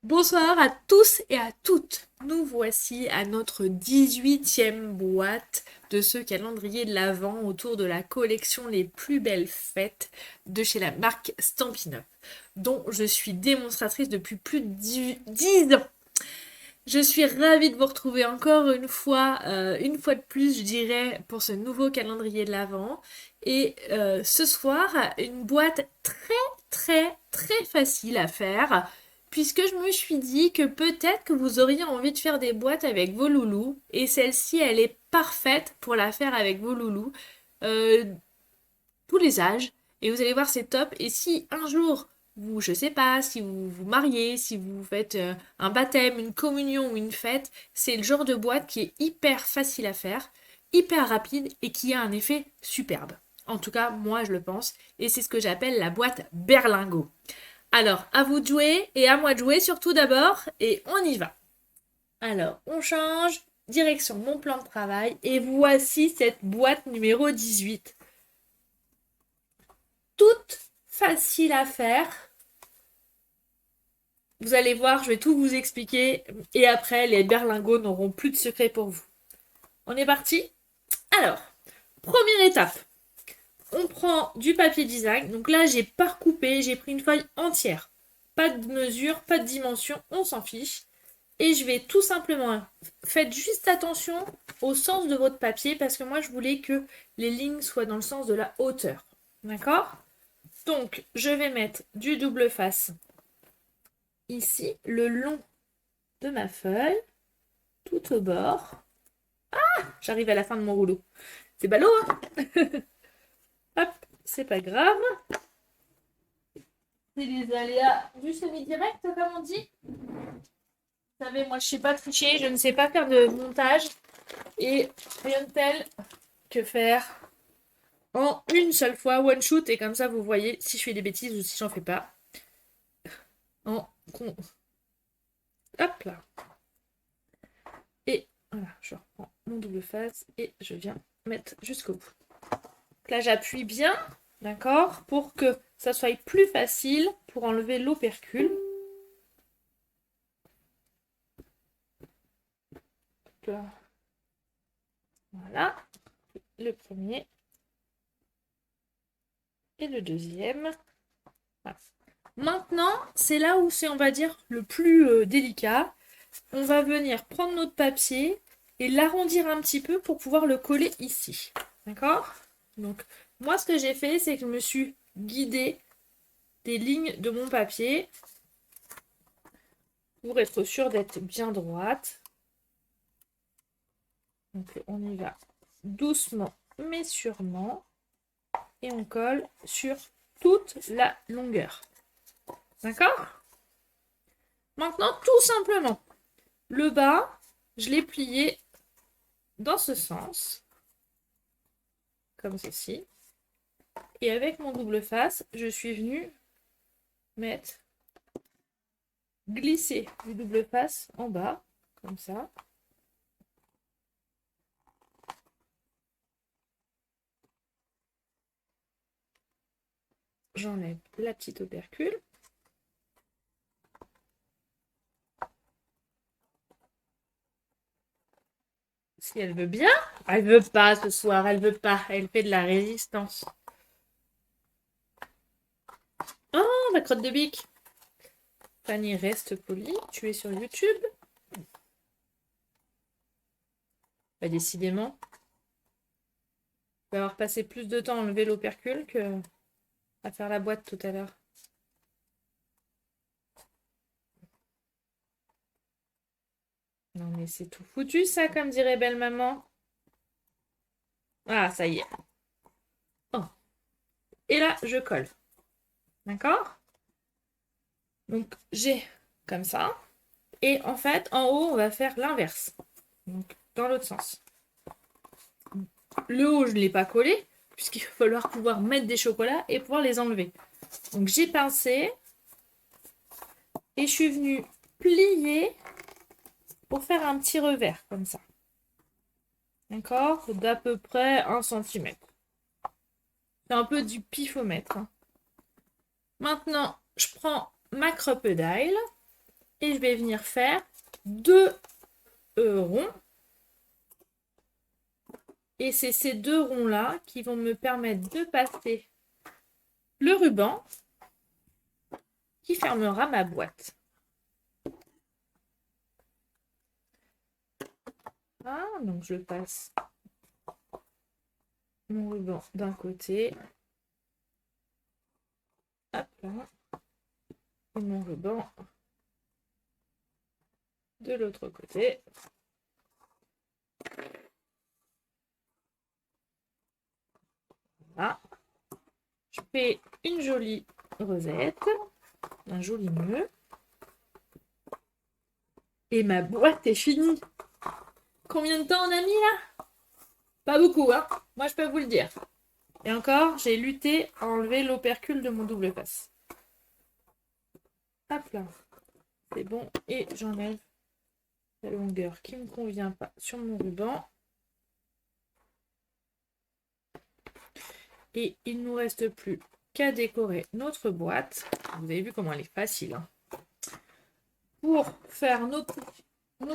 Bonsoir à tous et à toutes. Nous voici à notre 18e boîte de ce calendrier de l'Avent autour de la collection Les plus belles fêtes de chez la marque Stampin' Up, dont je suis démonstratrice depuis plus de 10 ans. Je suis ravie de vous retrouver encore une fois de plus, je dirais, pour ce nouveau calendrier de l'Avent. Et ce soir, une boîte très facile à faire, puisque je me suis dit que peut-être que vous auriez envie de faire des boîtes avec vos loulous, et celle-ci, elle est parfaite pour la faire avec vos loulous, euh, tous les âges, et vous allez voir, c'est top. Et si un jour, vous, je sais pas, si vous vous mariez, si vous faites un baptême, une communion ou une fête, c'est le genre de boîte qui est hyper facile à faire, hyper rapide et qui a un effet superbe. En tout cas, moi je le pense, et c'est ce que j'appelle la boîte berlingot. Alors, à vous de jouer et à moi de jouer surtout d'abord et on y va. Alors, on change, direction mon plan de travail et voici cette boîte numéro 18. Toute facile à faire. Vous allez voir, je vais tout vous expliquer et après les berlingots n'auront plus de secret pour vous. On est parti? Alors, première étape, on prend du papier design. Donc là, j'ai pas recoupé, j'ai pris une feuille entière. Pas de mesure, pas de dimension, on s'en fiche. Et je vais tout simplement, faites juste attention au sens de votre papier parce que moi je voulais que les lignes soient dans le sens de la hauteur. D'accord? Donc je vais mettre du double face ici, le long de ma feuille, tout au bord. J'arrive à la fin de mon rouleau. C'est ballot, hein? Hop, c'est pas grave. C'est les aléas du semi-direct, comme on dit. Vous savez, moi je sais pas tricher, je ne sais pas faire de montage. Et rien de tel que faire en une seule fois, one shoot, et comme ça vous voyez si je fais des bêtises ou si j'en fais pas. En hop là. Et voilà, je reprends mon double face et je viens mettre jusqu'au bout. Donc là j'appuie bien, d'accord, pour que ça soit plus facile pour enlever l'opercule. Voilà, le premier et le deuxième. Voilà. Maintenant, c'est là où c'est, on va dire, le plus délicat. On va venir prendre notre papier et l'arrondir un petit peu pour pouvoir le coller ici. D'accord? Donc, moi, ce que j'ai fait, c'est que je me suis guidée des lignes de mon papier pour être sûre d'être bien droite. Donc, on y va doucement mais sûrement. Et on colle sur toute la longueur. D'accord? Maintenant, tout simplement, le bas, je l'ai plié dans ce sens, comme ceci. Et avec mon double face, je suis venue mettre, glisser du double face en bas, comme ça. J'enlève la petite opercule. Si elle veut bien. Elle veut pas ce soir, elle veut pas. Elle fait de la résistance. Oh, ma crotte de bique. Fanny, reste polie. Tu es sur YouTube. Bah, décidément. Je vais avoir passé plus de temps à enlever l'opercule que à faire la boîte tout à l'heure. Non mais c'est tout foutu ça, comme dirait belle maman. Ah, ça y est. Oh. Et là, je colle. D'accord? Donc, j'ai comme ça. Et en fait, en haut, on va faire l'inverse. Donc, dans l'autre sens. Le haut, je ne l'ai pas collé, puisqu'il va falloir pouvoir mettre des chocolats et pouvoir les enlever. Donc, j'ai pincé. Et je suis venue plier pour faire un petit revers, comme ça. D'accord? D'à peu près 1 cm. C'est un peu du pifomètre. Hein. Maintenant, je prends ma crocodile Et je vais venir faire 2 ronds. Et c'est ces 2 ronds-là qui vont me permettre de passer le ruban qui fermera ma boîte. Ah, donc je passe mon ruban d'un côté. Hop là. Et mon ruban de l'autre côté. Voilà. Je fais une jolie rosette, un joli nœud. Et ma boîte est finie. Combien de temps on a mis là? Pas beaucoup, hein? Moi, je peux vous le dire. Et encore, j'ai lutté à enlever l'opercule de mon double face. Hop là. C'est bon. Et j'enlève la longueur qui ne me convient pas sur mon ruban. Et il ne nous reste plus qu'à décorer notre boîte. Vous avez vu comment elle est facile, hein? Pour faire notre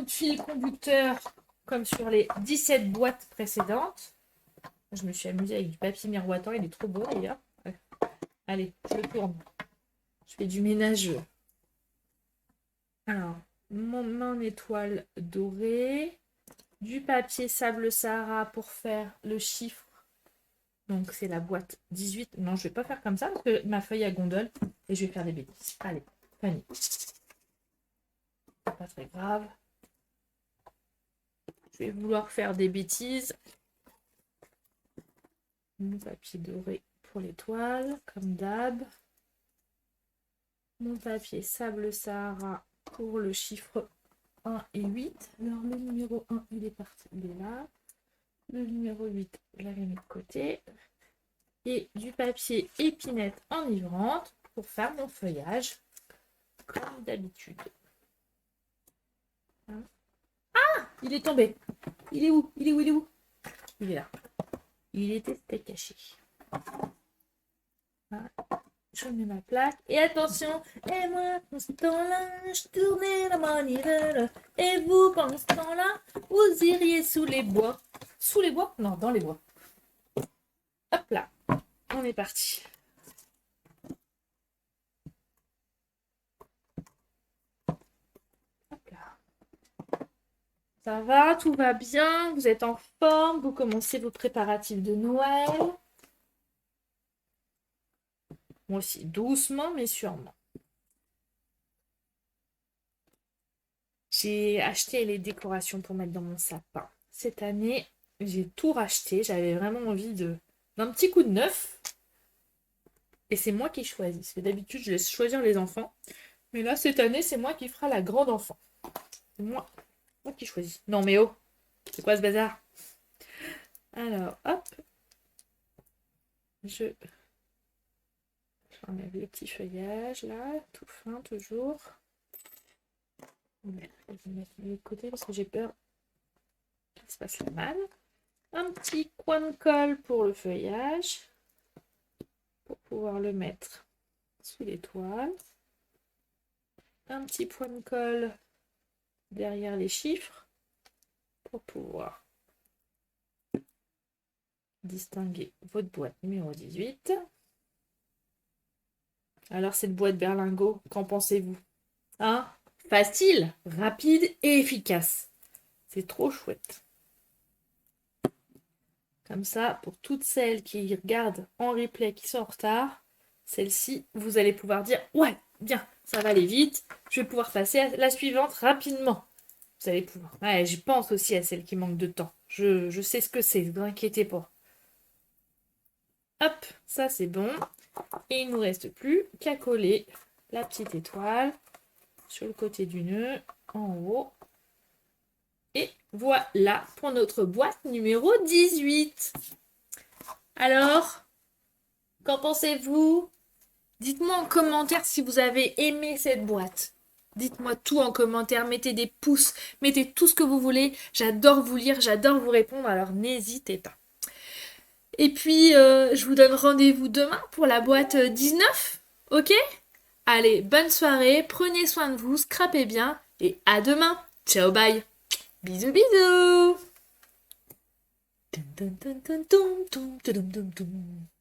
fil conducteur comme sur les 17 boîtes précédentes. Je me suis amusée avec du papier miroitant, il est trop beau d'ailleurs. Ouais. Allez, je le tourne. Je fais du ménage. Alors, mon étoile dorée, du papier sable Sahara pour faire le chiffre. Donc c'est la boîte 18. Non, je vais pas faire comme ça parce que ma feuille à gondole et je vais faire des bêtises. Allez, Fanny. C'est pas très grave. Je vais vouloir faire des bêtises. Mon papier doré pour l'étoile, comme d'hab. Mon papier sable Sahara pour le chiffre 1 et 8. Alors le numéro 1, il est parti, il est là. Le numéro 8, je l'avais mis de côté. Et du papier épinette enivrante pour faire mon feuillage, comme d'habitude. Ah, il est tombé. Il est où? Il est où? Il est où? Il est là. Il était caché. Voilà. Je mets ma plaque. Et attention, et moi, pendant ce temps-là, je tournais la manivelle. Et vous, pendant ce temps-là, vous iriez sous les bois. Sous les bois? Non, dans les bois. Hop là, on est parti. Hop là. Ça va, tout va bien, vous êtes en forme, vous commencez vos préparatifs de Noël. Moi aussi, doucement mais sûrement. J'ai acheté les décorations pour mettre dans mon sapin. Cette année, j'ai tout racheté. J'avais vraiment envie d'un petit coup de neuf. Et c'est moi qui choisis. Parce que d'habitude, je laisse choisir les enfants. Mais là, cette année, c'est moi qui fera la grande enfant. C'est moi qui choisis. Non mais oh, c'est quoi ce bazar? Alors, hop. J'enlève le petit feuillage là, tout fin toujours. Je vais mettre de l'autre côté parce que j'ai peur qu'il se passe la malle. Un petit coin de colle pour le feuillage, pour pouvoir le mettre sous l'étoile. Un petit point de colle derrière les chiffres pour pouvoir distinguer votre boîte numéro 18. Alors cette boîte berlingot, qu'en pensez-vous? Hein? Facile, rapide et efficace. C'est trop chouette. Comme ça, pour toutes celles qui regardent en replay, qui sont en retard, celle-ci, vous allez pouvoir dire « Ouais, bien, ça va aller vite, je vais pouvoir passer à la suivante rapidement. » Vous allez pouvoir. Ouais, je pense aussi à celles qui manquent de temps. Je sais ce que c'est, ne vous inquiétez pas. Hop, ça c'est bon. Et il ne nous reste plus qu'à coller la petite étoile sur le côté du nœud, en haut. Et voilà pour notre boîte numéro 18. Alors, qu'en pensez-vous? Dites-moi en commentaire si vous avez aimé cette boîte. Dites-moi tout en commentaire, mettez des pouces, mettez tout ce que vous voulez. J'adore vous lire, j'adore vous répondre, alors n'hésitez pas. Et puis, je vous donne rendez-vous demain pour la boîte 19, ok? Allez, bonne soirée, prenez soin de vous, scrapez bien et à demain. Ciao, bye. Bisous, bisous. Dun, dun, dun, dun, dun, dun, dun, dun, dun, dun.